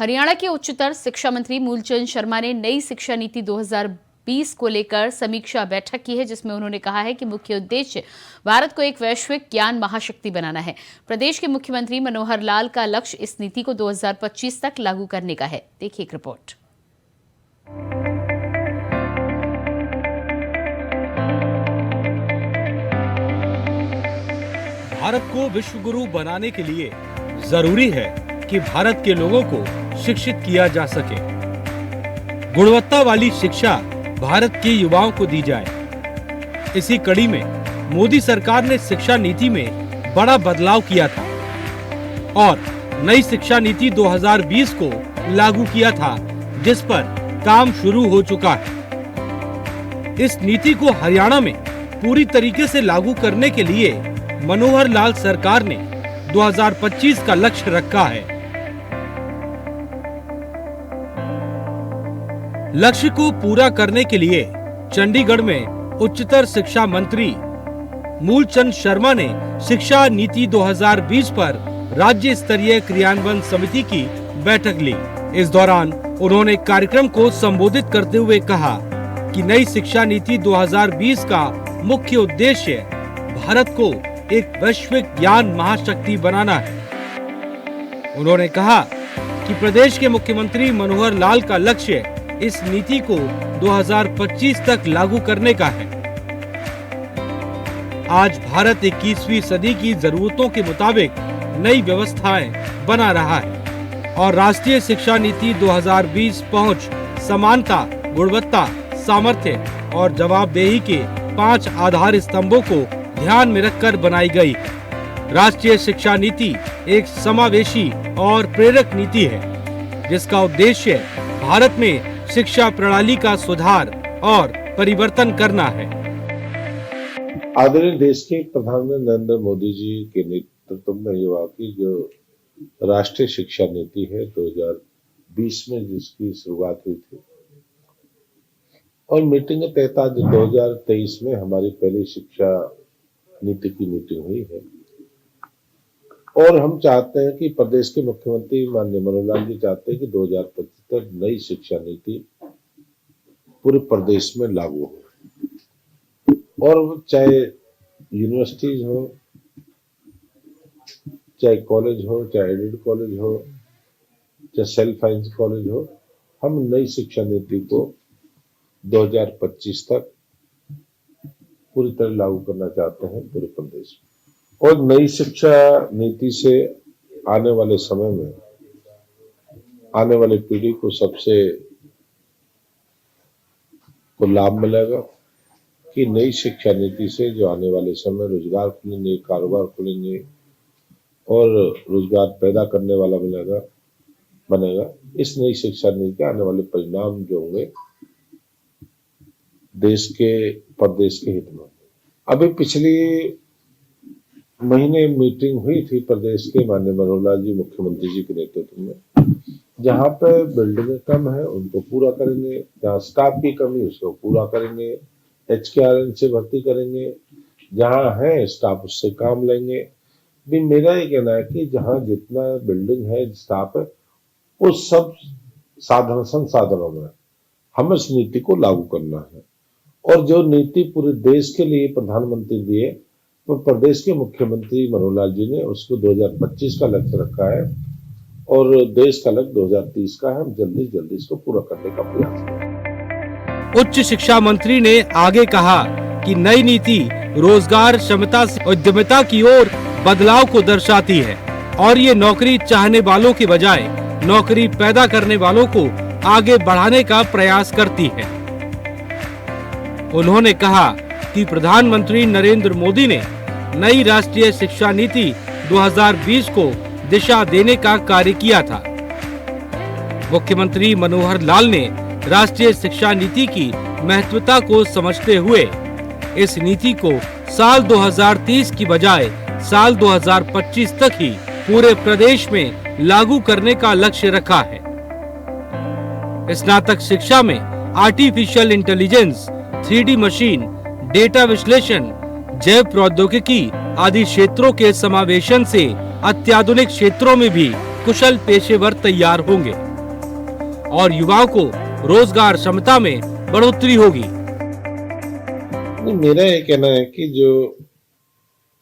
हरियाणा के उच्चतर शिक्षा मंत्री मूलचंद शर्मा ने नई शिक्षा नीति 2020 को लेकर समीक्षा बैठक की है, जिसमें उन्होंने कहा है कि मुख्य उद्देश्य भारत को एक वैश्विक ज्ञान महाशक्ति बनाना है। प्रदेश के मुख्यमंत्री मनोहर लाल का लक्ष्य इस नीति को 2025 तक लागू करने का है। देखिए एक रिपोर्ट। भारत को विश्व गुरु बनाने के लिए जरूरी है कि भारत के लोगों को शिक्षित किया जा सके। गुणवत्ता वाली शिक्षा भारत के युवाओं को दी जाए। इसी कड़ी में मोदी सरकार ने शिक्षा नीति में बड़ा बदलाव किया था और नई शिक्षा नीति 2020 को लागू किया था, जिस पर काम शुरू हो चुका है। इस नीति को हरियाणा में पूरी तरीके से लागू करने के लिए मनोहर लाल सरकार ने 2025 का लक्ष्य रखा है। लक्ष्य को पूरा करने के लिए चंडीगढ़ में उच्चतर शिक्षा मंत्री मूलचंद शर्मा ने शिक्षा नीति 2020 पर राज्य स्तरीय क्रियान्वयन समिति की बैठक ली। इस दौरान उन्होंने कार्यक्रम को संबोधित करते हुए कहा कि नई शिक्षा नीति 2020 का मुख्य उद्देश्य भारत को एक वैश्विक ज्ञान महाशक्ति बनाना है। उन्होंने कहा कि प्रदेश के मुख्यमंत्री मनोहर लाल का लक्ष्य इस नीति को 2025 तक लागू करने का है। आज भारत 21वीं सदी की जरूरतों के मुताबिक नई व्यवस्थाएं बना रहा है और राष्ट्रीय शिक्षा नीति 2020 पहुंच, समानता, गुणवत्ता, सामर्थ्य और जवाबदेही के 5 आधार स्तंभों को ध्यान में रखकर बनाई गई है। राष्ट्रीय शिक्षा नीति एक समावेशी और प्रेरक नीति है, जिसका उद्देश्य भारत में शिक्षा प्रणाली का सुधार और परिवर्तन करना है। आदरणीय देश के प्रधानमंत्री नरेंद्र मोदी जी के नेतृत्व में युवा की जो राष्ट्रीय शिक्षा नीति है 2020 में जिसकी शुरुआत हुई थी और मीटिंग के तहत आज 2023 में हमारी पहली शिक्षा नीति की मीटिंग हुई है और हम चाहते हैं कि प्रदेश के मुख्यमंत्री माननीय मनोहर लाल जी चाहते हैं कि 2025 तक नई शिक्षा नीति पूरे प्रदेश में लागू हो और चाहे यूनिवर्सिटीज हो, चाहे कॉलेज हो, चाहे एडेड कॉलेज हो, चाहे सेल्फ फाइनेंस कॉलेज हो, हम नई शिक्षा नीति को 2025 तक पूरी तरह लागू करना चाहते हैं पूरे प्रदेश में। और नई शिक्षा नीति से आने वाले समय में आने वाली पीढ़ी को सबसे को लाभ मिलेगा कि नई शिक्षा नीति से जो आने वाले समय रोजगार खुलेंगे, कारोबार खुलेंगे और रोजगार पैदा करने वाला बनेगा। इस नई शिक्षा नीति के आने वाले परिणाम जो होंगे देश के प्रदेश के हित में। अभी पिछली महीने मीटिंग हुई थी प्रदेश के माननीय मनोहर लाल जी मुख्यमंत्री जी के नेतृत्व में, जहां पे बिल्डिंगें कम है उनको पूरा करेंगे, जहां स्टाफ की कमी उसको पूरा करेंगे, HKRN से भर्ती करेंगे, जहां है स्टाफ उससे काम लेंगे। भी मेरा ये कहना है कि जहां जितना बिल्डिंग है, स्टाफ है, उस सब संसाधनों में हमें इस नीति को लागू करना है और जो नीति पूरे देश के लिए प्रधानमंत्री दिए तो प्रदेश के मुख्यमंत्री मनोहर लाल जी ने उसको 2025 का लक्ष्य रखा है और देश का लक्ष्य 2030 का है। हम जल्दी इसको पूरा करने का प्रयास करें। उच्च शिक्षा मंत्री ने आगे कहा कि नई नीति रोजगार क्षमता से उद्यमिता की ओर बदलाव को दर्शाती है और ये नौकरी चाहने वालों के बजाय नौकरी पैदा करने वालों को आगे बढ़ाने का प्रयास करती है। उन्होंने कहा कि प्रधानमंत्री नरेंद्र मोदी ने नई राष्ट्रीय शिक्षा नीति 2020 को दिशा देने का कार्य किया था। मुख्यमंत्री मनोहर लाल ने राष्ट्रीय शिक्षा नीति की महत्वता को समझते हुए इस नीति को साल 2030 की बजाय साल 2025 तक ही पूरे प्रदेश में लागू करने का लक्ष्य रखा है। स्नातक शिक्षा में artificial intelligence, 3D machine, data विश्लेषण, जैव प्रौद्योगिकी आदि क्षेत्रों के समावेशन से अत्याधुनिक क्षेत्रों में भी कुशल पेशेवर तैयार होंगे। और युवाओं को रोजगार क्षमता में बढ़ोतरी होगी। नहीं, मेरा ये कहना है कि जो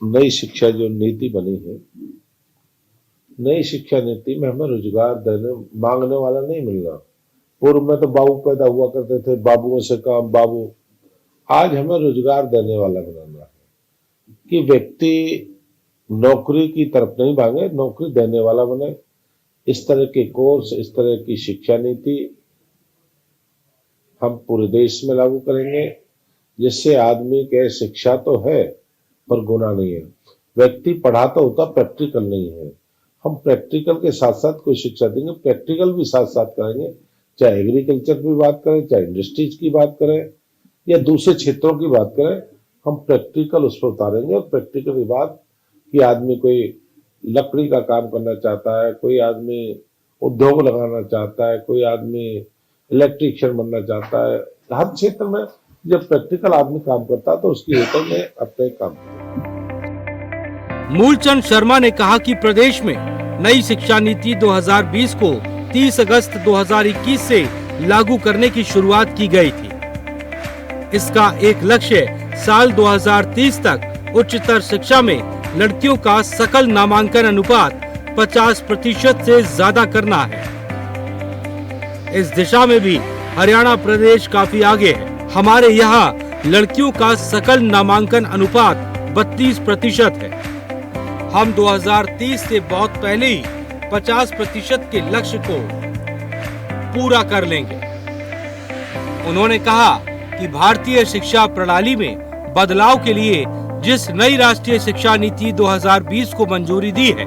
नई शिक्षा जो नीति बनी है, नई शिक्षा नीति में हमें रोजगार देने मांगने वाला नहीं मिलना। पूर्व में तो बाबू पैदा हुआ करते थे, बाबुओं से काम बाबू। आज हमें रोजगार देने वाला बनाना है कि व्यक्ति नौकरी की तरफ नहीं भागे, नौकरी देने वाला बने। इस तरह के कोर्स, इस तरह की शिक्षा नीति हम पूरे देश में लागू करेंगे, जिससे आदमी के शिक्षा तो है पर गुना नहीं है। व्यक्ति पढ़ा तो होता, प्रैक्टिकल नहीं है। हम प्रैक्टिकल के साथ साथ कोई शिक्षा देंगे, प्रैक्टिकल भी साथ साथ करेंगे, चाहे एग्रीकल्चर की बात करें, चाहे इंडस्ट्रीज की बात करें या दूसरे क्षेत्रों की बात करें, हम प्रैक्टिकल उस पर उतारेंगे। और प्रैक्टिकल की बात कि आदमी कोई लकड़ी का काम करना चाहता है, कोई आदमी उद्योग लगाना चाहता है, कोई आदमी इलेक्ट्रीशियन बनना चाहता है। हर क्षेत्र में जब प्रैक्टिकल आदमी काम करता है तो उसकी वेतन में अपने काम। मूलचंद शर्मा ने कहा कि प्रदेश में नई शिक्षा नीति 2020 को 30 अगस्त 2021 से लागू करने की शुरुआत की गई थी। इसका एक लक्ष्य साल 2030 तक उच्चतर शिक्षा में लड़कियों का सकल नामांकन अनुपात 50% से ज्यादा करना है। इस दिशा में भी हरियाणा प्रदेश काफी आगे है। हमारे यहाँ लड़कियों का सकल नामांकन अनुपात 32% है। हम 2030 से बहुत पहले ही 50% के लक्ष्य को पूरा कर लेंगे। उन्होंने कहा कि भारतीय शिक्षा प्रणाली में बदलाव के लिए जिस नई राष्ट्रीय शिक्षा नीति 2020 को मंजूरी दी है,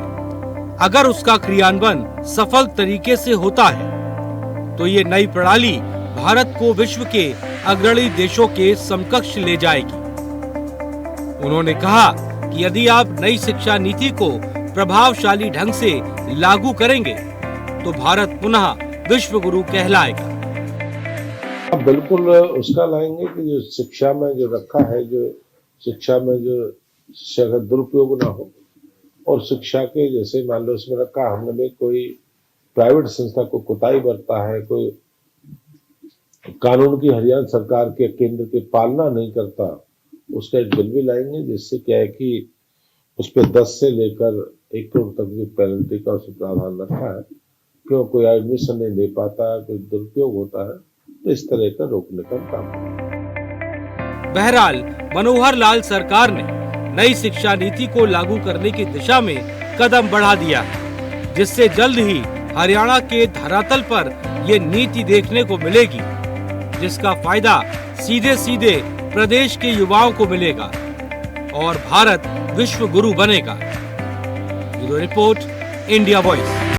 अगर उसका क्रियान्वयन सफल तरीके से होता है तो ये नई प्रणाली भारत को विश्व के अग्रणी देशों के समकक्ष ले जाएगी। उन्होंने कहा कि यदि आप नई शिक्षा नीति को प्रभावशाली ढंग से लागू करेंगे तो भारत पुनः विश्व गुरु कहलाएगा। अब बिल्कुल उसका लाएंगे कि जो शिक्षा में जो रखा है, जो शिक्षा में जो शिक्षा का दुरुपयोग ना हो, और शिक्षा के जैसे मान लो उसमें रखा हमने भी कोई प्राइवेट संस्था को कोताही बरता है, कोई कानून की हरियाणा सरकार के केंद्र की पालना नहीं करता, उसका एक बिल भी लाएंगे जिससे क्या है कि उस पर 10 से लेकर 1 करोड़ तक की पेनल्टी का उसमें प्रावधान रखा है। क्यों कोई एडमिशन नहीं दे पाता, कोई दुरुपयोग होता है, तो इस तरह का रोकने का काम। बहरहाल मनोहर लाल सरकार ने नई शिक्षा नीति को लागू करने की दिशा में कदम बढ़ा दिया है, जिससे जल्द ही हरियाणा के धरातल पर ये नीति देखने को मिलेगी, जिसका फायदा सीधे सीधे प्रदेश के युवाओं को मिलेगा और भारत विश्व गुरु बनेगा। Bureau report, India voice.